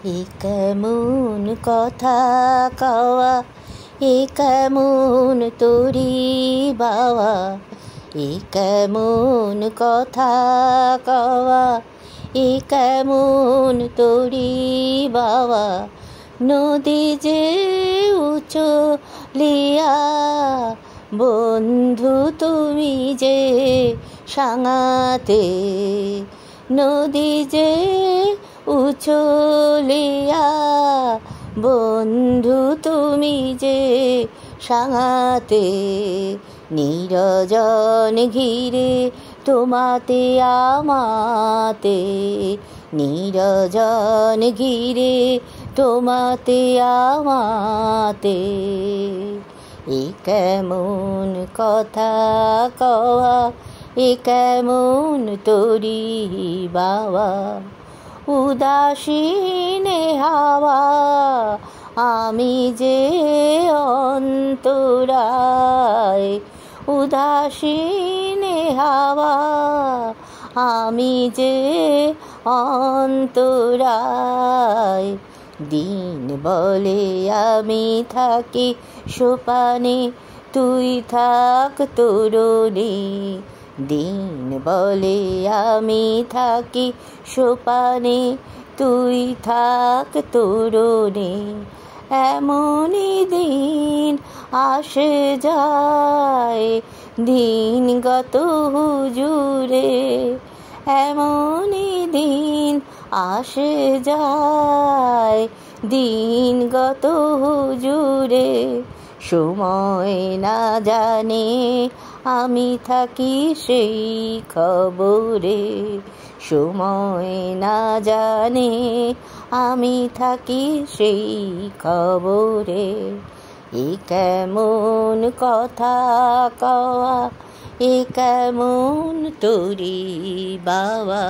এ কেমন কথা কওয়া, এ কেমন তোরি বাওয়া, এ কেমন কথা কওয়া, এ কেমন তোরি বাওয়া। নদী যে উচলিয়া, বন্ধু তুমি যে সাঙাতে। নদী যে উচলিয়া, বন্ধু তুমি যে সাঙাতে। নিরজন ঘিরে তোমাতে আমাতে, নিরজন ঘিরে তোমাতে আমাতে। এ কেমন কথা কওয়া, এ কেমন তোরি বাওয়া। উদাসীনে হাওয়া আমি যে অন্তরায়, উদাসীনে হাওয়া আমি যে অন্তরায়। দিন বলে আমি থাকি সোপানে, তুই থাক তরুণী। দিন বলে আমি থাকি সোপানে, তুই থাক তরুণী। এমনই দিন আসে যায়, দিন গত হুজুরে। এমনই দিন আসে যায়, দিন গত হুজুরে। সময় না জানে আমি থাকি সেই খবরে, সময় না জানে আমি থাকি সেই খবরে। এ কেমন কথা কওয়া, এ কেমন তোরি বাওয়া।